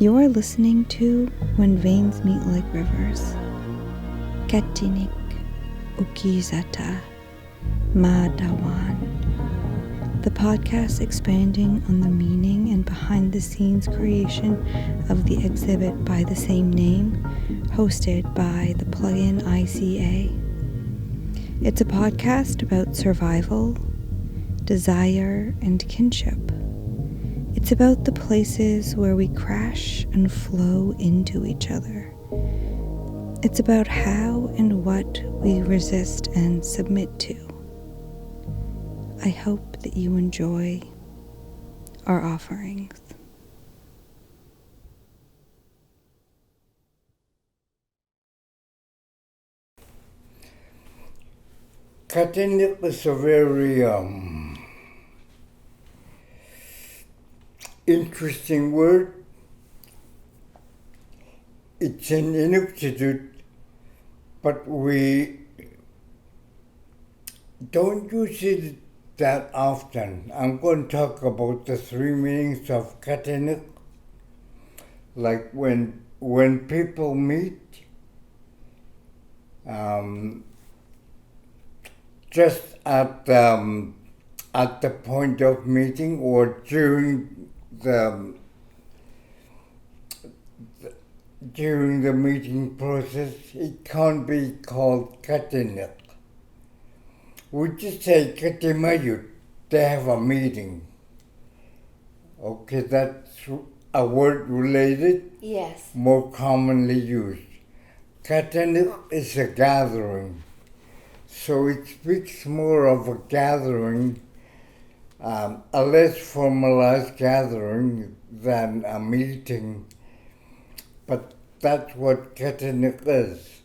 You're listening to When Veins Meet Like Rivers. Katinniq, okizata, maadawaan. The podcast expanding on the meaning and behind-the-scenes creation of the exhibit by the same name, hosted by the Plug In ICA. It's a podcast about survival, desire, and kinship. It's about the places where we crash and flow into each other. It's about how and what we resist and submit to. I hope that you enjoy our offerings. Katinniq is a very interesting word. It's an Inuktitut, but we don't use it that often. I'm going to talk about the three meanings of katinniq. Like when people meet, just at the point of meeting or during the meeting process, it can't be called katinniq. We just say katimayut, they have a meeting. Okay, that's a word related? Yes. More commonly used. Katinniq is a gathering. So it speaks more of a gathering, a less formalized gathering than a meeting. But that's what katinniq is,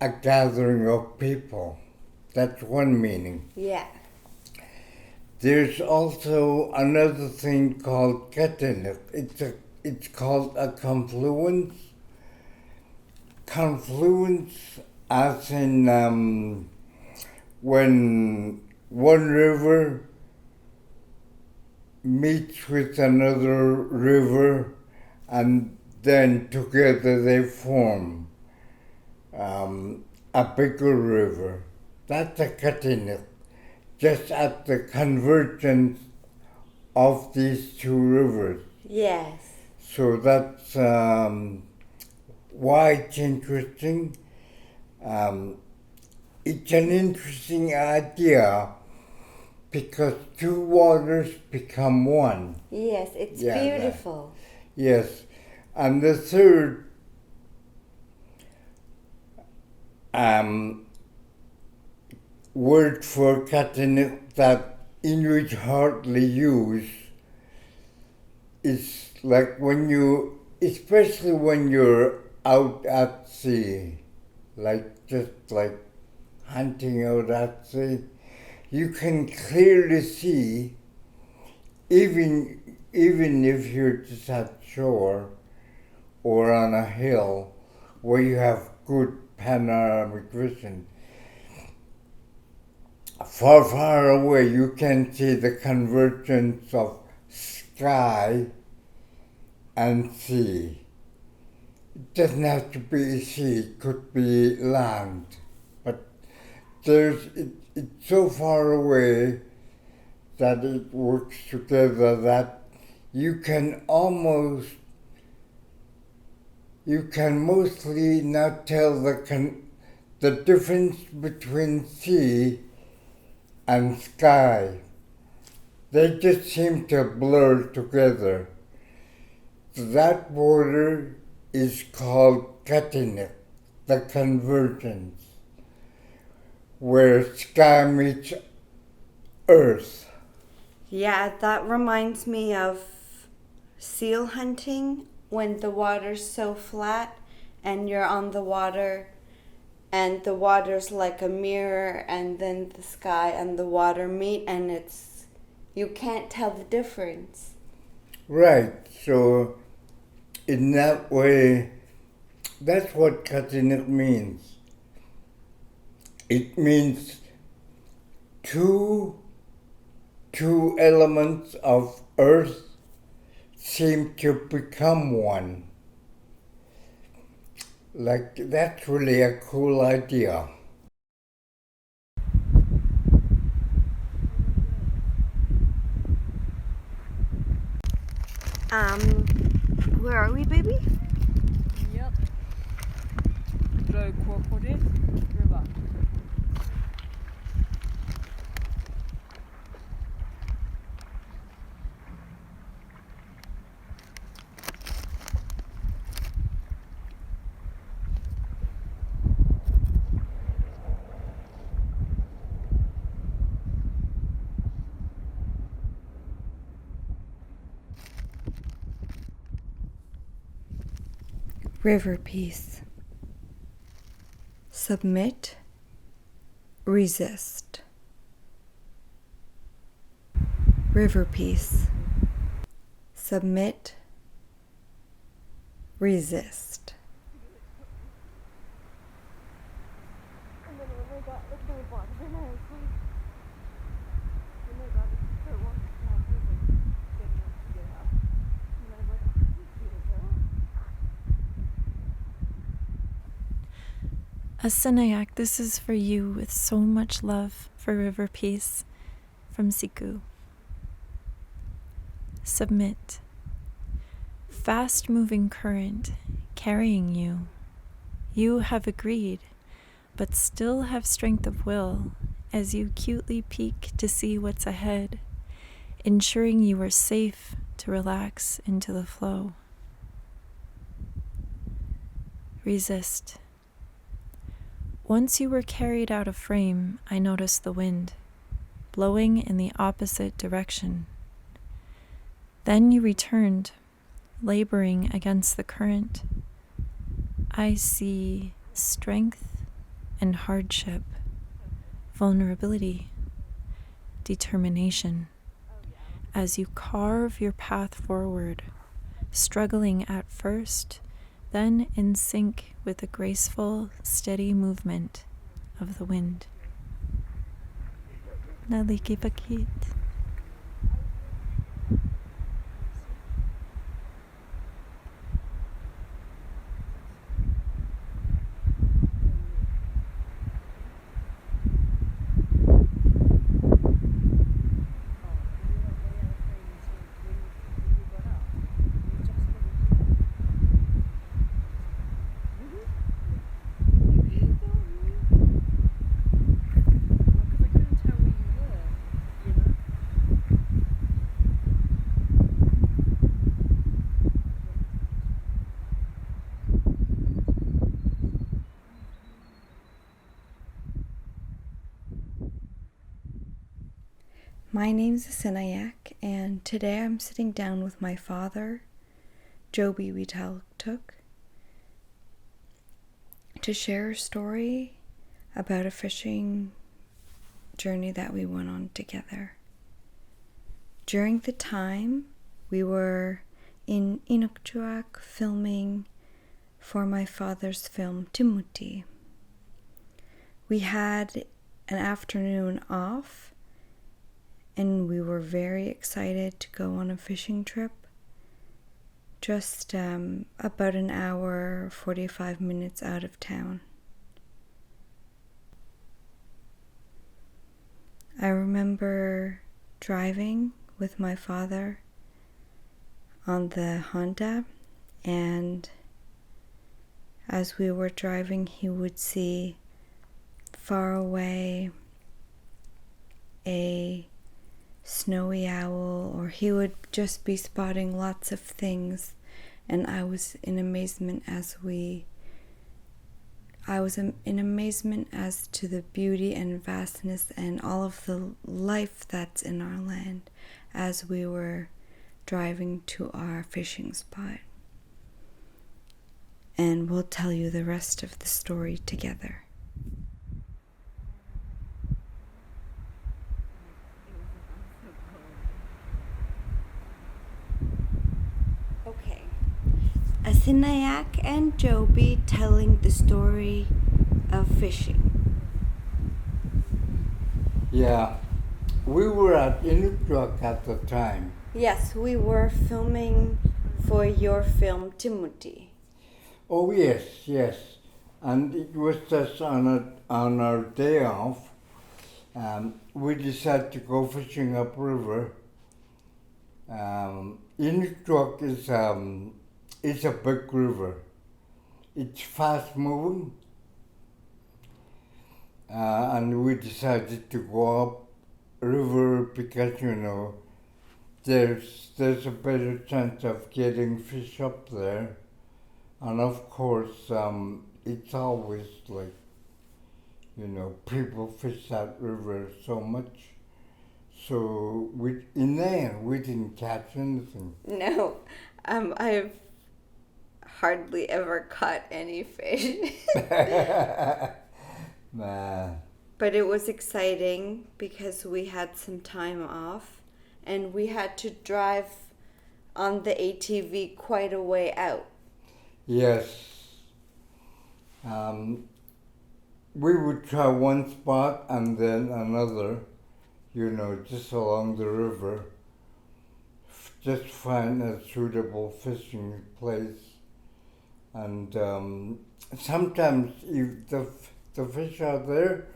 a gathering of people. That's one meaning. Yeah. There's also another thing called katinniq. It's called a confluence. Confluence as in when one river meets with another river and then together they form a bigger river. That's a katinniq, just at the convergence of these two rivers. Yes. So that's why it's interesting. It's an interesting idea because two waters become one. Yes, it's beautiful. Yes. And the third word for katinniq that Inuit hardly use is like especially when you're out at sea, just like hunting out at sea, you can clearly see, even if you're just at shore or on a hill where you have good panoramic vision, far, far away you can see the convergence of sky and sea. It doesn't have to be sea, it could be land. But it's so far away that it works together that you can mostly not tell the difference between sea and sky. They just seem to blur together. That border is called katinniq, the convergence, where sky meets earth. Yeah, that reminds me of seal hunting when the water's so flat and you're on the water and the water's like a mirror and then the sky and the water meet and you can't tell the difference. Right, so in that way, that's what katinniq means. It means two elements of earth seem to become one. Like, that's really a cool idea. Where are we, baby? Yep. Crocodile River. River peace. Submit, resist. River peace. Submit, resist. Asinnajaq, this is for you with so much love for river peace from Siku. Submit. Fast-moving current carrying you. You have agreed, but still have strength of will as you cutely peek to see what's ahead, ensuring you are safe to relax into the flow. Resist. Once you were carried out of frame, I noticed the wind, blowing in the opposite direction. Then you returned, laboring against the current. I see strength and hardship, vulnerability, determination, as you carve your path forward, struggling at first, then in sync with the graceful, steady movement of the wind. Nalikipakit. My name's Asinnajaq, and today I'm sitting down with my father, Jobie Weetaluktuk, to share a story about a fishing journey that we went on together. During the time, we were in Inuktitut filming for my father's film Timuti. We had an afternoon off, and we were very excited to go on a fishing trip. Just about an hour, 45 minutes out of town. I remember driving with my father on the Honda, and as we were driving, he would see far away a snowy owl, or he would just be spotting lots of things, and I was in amazement as to the beauty and vastness and all of the life that's in our land as we were driving to our fishing spot. And we'll tell you the rest of the story together. Okay. Asinnajaq and Jobie telling the story of fishing. Yeah, we were at Asinnajaq at the time. Yes, we were filming for your film Timothy. Oh yes, and it was just on our day off. We decided to go fishing upriver. Asinnajaq is a big river. It's fast moving, and we decided to go up river because there's a better chance of getting fish up there, and of course it's always like people fish that river so much. So in the end we didn't catch anything. No, I've hardly ever caught any fish. Nah. But it was exciting because we had some time off and we had to drive on the ATV quite a way out. Yes. We would try one spot and then another, just along the river, just find a suitable fishing place. And sometimes if the fish are there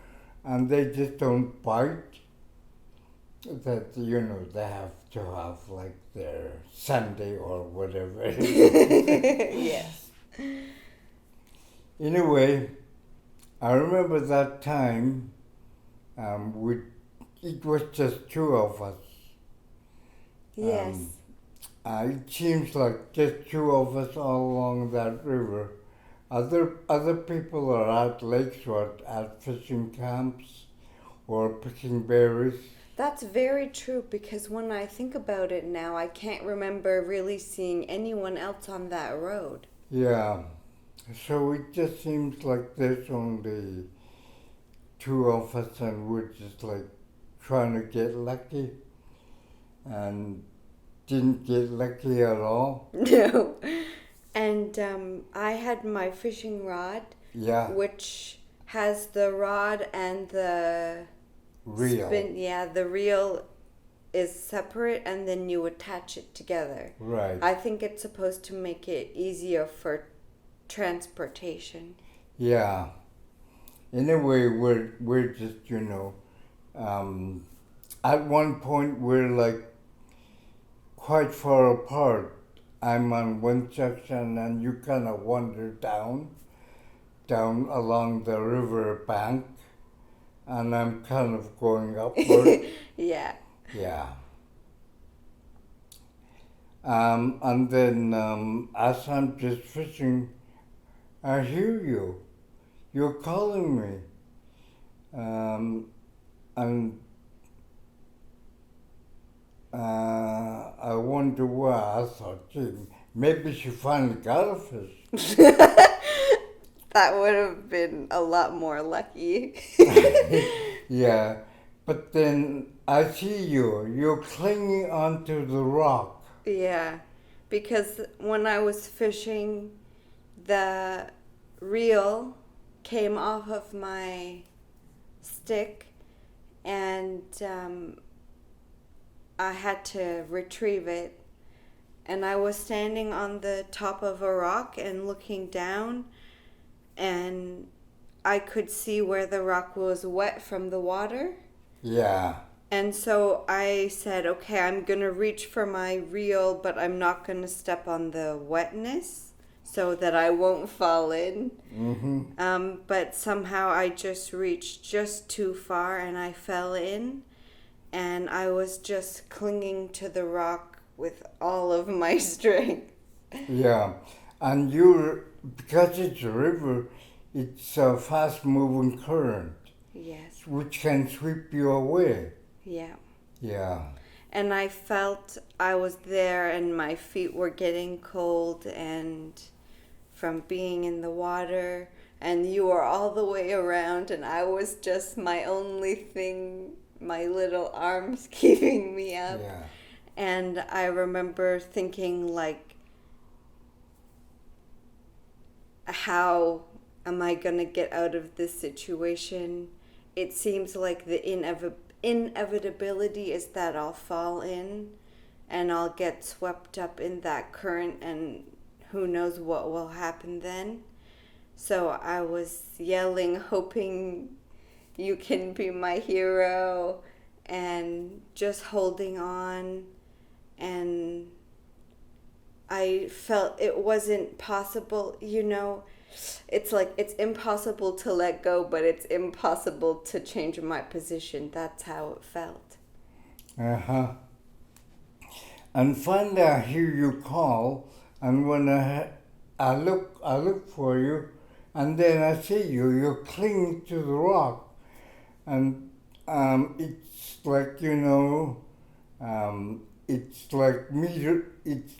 and they just don't bite, that, they have to have like their Sunday or whatever. Yes. Anyway, I remember that time, it was just two of us. Yes. It seems like just two of us all along that river. Other people are at lakes or at fishing camps or picking berries. That's very true because when I think about it now, I can't remember really seeing anyone else on that road. Yeah. So it just seems like there's only two of us and we're just like trying to get lucky and didn't get lucky at all. No. And I had my fishing rod, Yeah. which has the rod and the Reel. spin. Yeah, the reel is separate and then you attach it together. Right. I think it's supposed to make it easier for transportation. Yeah. Anyway, we're just at one point we're like quite far apart. I'm on one section and you kind of wander down along the river bank, and I'm kind of going upward. Yeah. Yeah. And then as I'm just fishing, I hear you. You're calling me. And I wonder why. I thought, gee, maybe she finally got a fish. That would have been a lot more lucky. Yeah. But then I see you. You're clinging onto the rock. Yeah, because when I was fishing, the reel came off of my stick and I had to retrieve it. And I was standing on the top of a rock and looking down, and I could see where the rock was wet from the water. Yeah. And so I said, okay, I'm going to reach for my reel, but I'm not going to step on the wetness so that I won't fall in. Mm-hmm. But somehow I just reached just too far and I fell in. And I was just clinging to the rock with all of my strength. Yeah. And because it's a river, it's a fast-moving current. Yes. Which can sweep you away. Yeah. Yeah. And I felt I was there and my feet were getting cold and from being in the water, and you were all the way around and I was just my only thing, my little arms keeping me up. Yeah. And I remember thinking, like, how am I going to get out of this situation? It seems like the inevitability is that I'll fall in and I'll get swept up in that current, and who knows what will happen then. So I was yelling, hoping you can be my hero, and just holding on. And I felt it wasn't possible, it's like it's impossible to let go, but it's impossible to change my position. That's how it felt. Uh-huh. And finally I hear you call, and when I look for you, and then I see you're clinging to the rock. And it's like, it's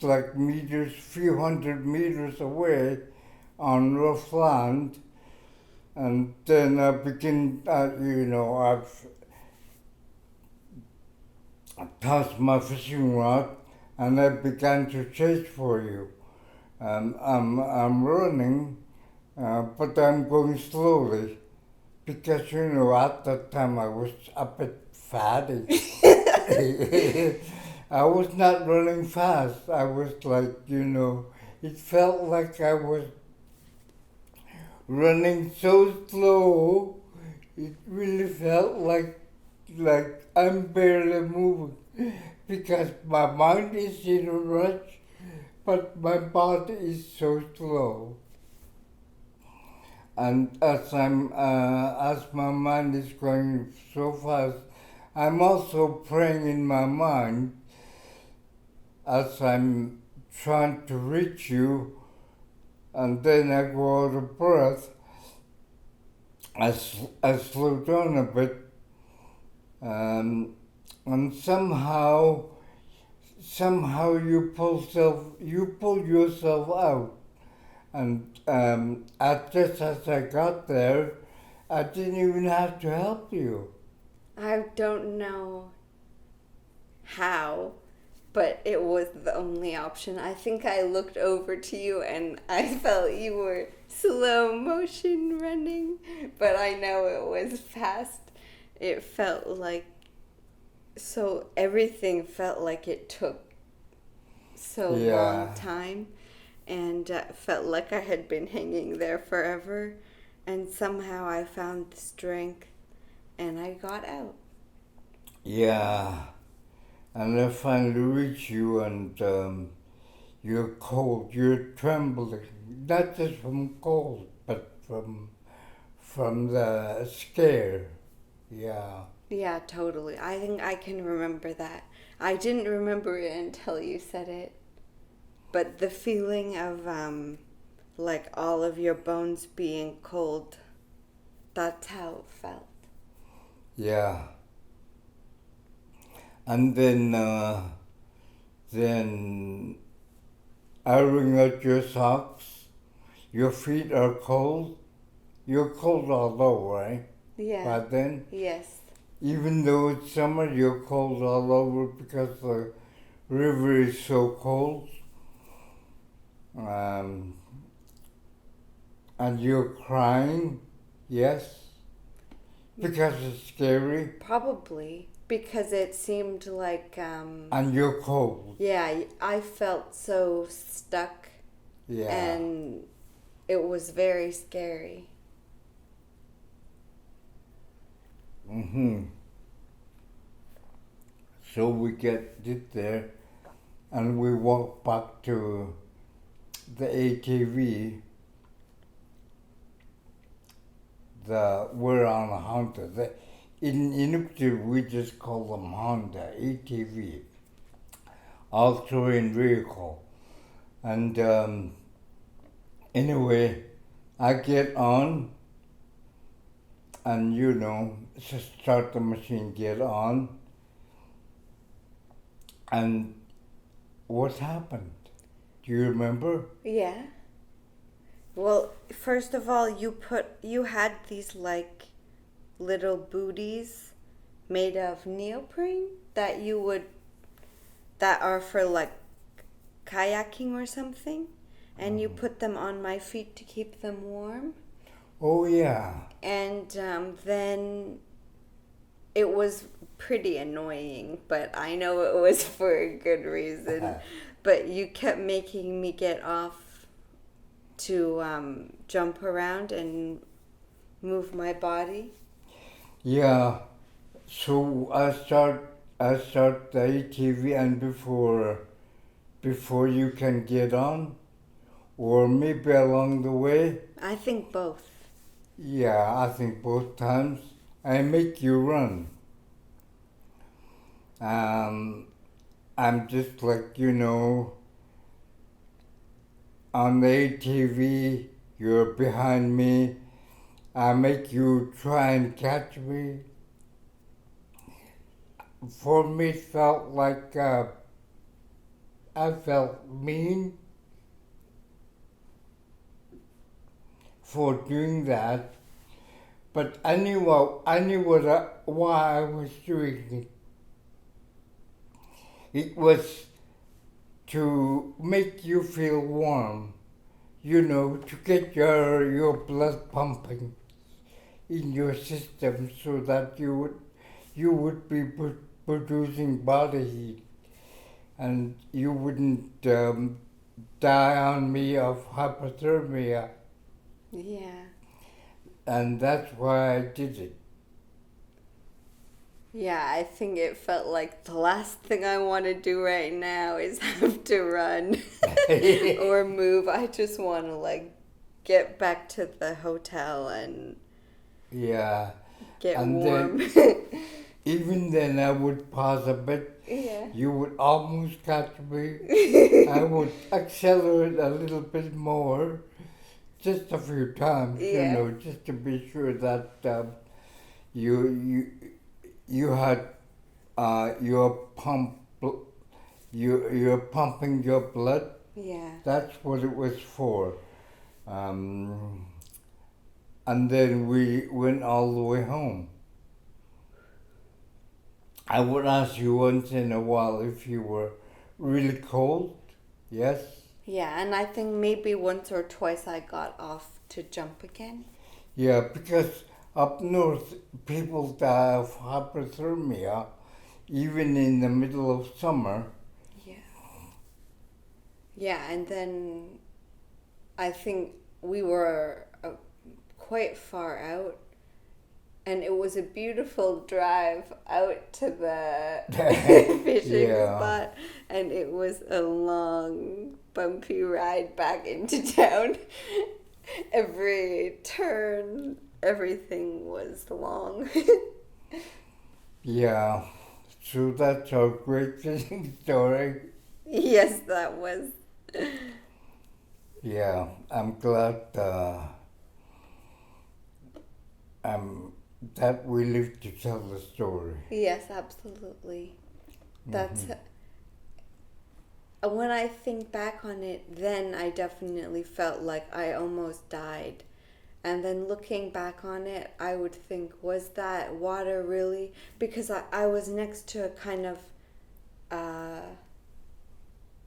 like meters, few hundred meters away on rough land. And then I begin, I've tossed my fishing rod, and I began to chase for you. I'm running, but I'm going slowly, because at that time I was a bit fatty. I was not running fast. I was like, it felt like I was running so slow. It really felt like I'm barely moving, because my mind is in a rush, but my body is so slow. And as my mind is going so fast, I'm also praying in my mind as I'm trying to reach you, and then I go out of breath. I slow down a bit, and somehow you pull yourself out. And just as I got there, I didn't even have to help you. I don't know how, but it was the only option. I think I looked over to you and I felt you were slow motion running, but I know it was fast. It felt like, so everything felt like it took so long time. And felt like I had been hanging there forever. And somehow I found the strength and I got out. Yeah. And I finally reached you, and you're cold, you're trembling. Not just from cold, but from the scare. Yeah. Yeah, totally. I think I can remember that. I didn't remember it until you said it. But the feeling of like all of your bones being cold, that's how it felt. Yeah. And then I wring out your socks. Your feet are cold. You're cold all over, right? Yeah. By then? Yes. Even though it's summer, you're cold all over because the river is so cold. And you're crying, yes, because it's scary. Probably, because it seemed like... and you're cold. Yeah, I felt so stuck. Yeah. And it was very scary. Mm-hmm. So we get it there, and we walk back to the ATV. We're on a Honda. In Inuktitut, we just call them Honda, ATV, all-terrain vehicle. And anyway, I get on, and just start the machine, get on. And what happened? Do you remember? Yeah. Well, first of all, you had these like little booties made of neoprene that are for like kayaking or something, and you put them on my feet to keep them warm. Oh yeah. And then it was pretty annoying, but I know it was for a good reason. But you kept making me get off to jump around and move my body. Yeah, so I start the ATV, and before you can get on, or maybe along the way. I think both. Yeah, I think both times I make you run. I'm just like, on the ATV, you're behind me. I make you try and catch me. For me, it felt like I felt mean for doing that, but I knew why I was doing it. It was to make you feel warm, to get your blood pumping in your system so that you would be producing body heat, and you wouldn't die on me of hypothermia. Yeah. And that's why I did it. Yeah, I think it felt like the last thing I want to do right now is have to run or move. I just want to get back to the hotel and Yeah. get And warm. Even then I would pause a bit. Yeah. You would almost catch me. I would accelerate a little bit more, just a few times, Yeah. just to be sure that you had you're pumping your blood. Yeah. That's what it was for. And then we went all the way home. I would ask you once in a while if you were really cold. Yes? Yeah, and I think maybe once or twice I got off to jump again. Yeah, because up north, people die of hypothermia even in the middle of summer. Yeah. Yeah, and then I think we were quite far out, and it was a beautiful drive out to the fishing spot, and it was a long, bumpy ride back into town. Every turn, everything was long. Yeah, so that's our great fishing story. Yes, that was. Yeah, I'm glad that we lived to tell the story. Yes, absolutely. That's when I think back on it, then I definitely felt like I almost died. And then looking back on it, I would think, was that water really? Because I was next to a kind of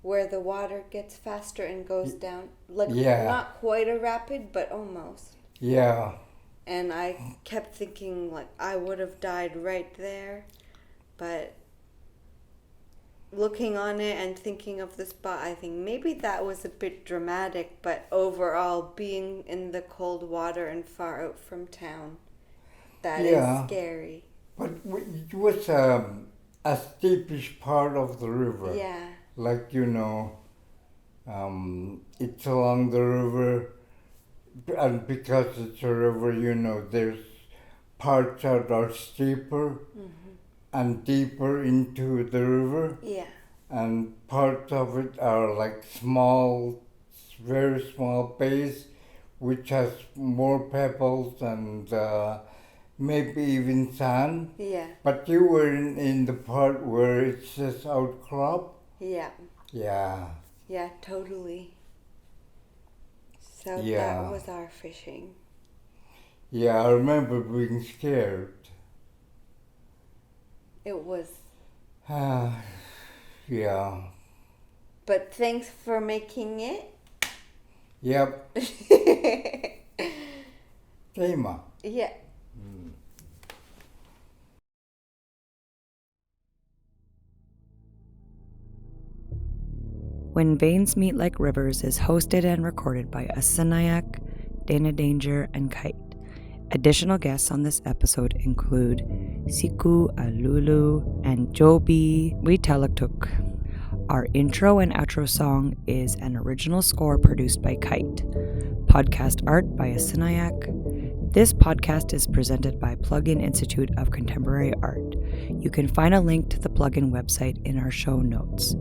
where the water gets faster and goes down. Not quite a rapid, but almost. Yeah. And I kept thinking, I would have died right there. But looking on it and thinking of the spot, I think maybe that was a bit dramatic, but overall, being in the cold water and far out from town, that is scary. But it was a steepish part of the river. Yeah. It's along the river, and because it's a river, there's parts that are steeper and deeper into the river. Yeah. And parts of it are like small, very small bays, which has more pebbles and maybe even sand. Yeah. But you were in the part where it says outcrop. Yeah. Yeah. Yeah, totally. So Yeah. that was our fishing. Yeah, I remember being scared. It was. Yeah. But thanks for making it. Yep. Tema. Yeah. When Veins Meet Like Rivers is hosted and recorded by asinnajaq, Dana Danger, and Kite. Additional guests on this episode include Siku, Alooloo, and Jobie, Weetaluktuk. Our intro and outro song is an original score produced by Kite. Podcast art by asinnajaq. This podcast is presented by Plug In Institute of Contemporary Art. You can find a link to the Plug In website in our show notes.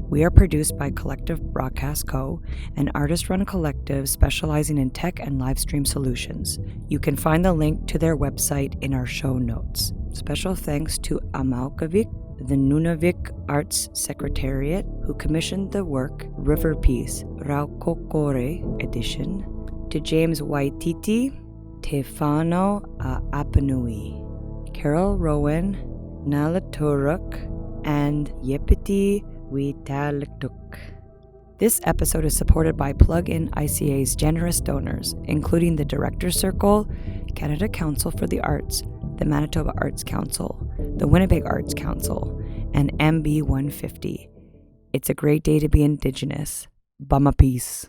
We are produced by Collective Broadcast Co., an artist-run collective specializing in tech and live stream solutions. You can find the link to their website in our show notes. Special thanks to Amalkavik, the Nunavik Arts Secretariat, who commissioned the work River Piece, Raukokore edition, to James Waititi, Tefano Apanui, Carol Rowan, Nalaturuk, and Yepiti Weetaluktuk. This episode is supported by Plug In ICA's generous donors, including the Directors Circle, Canada Council for the Arts, the Manitoba Arts Council, the Winnipeg Arts Council, and MB150. It's a great day to be Indigenous. Bama peace.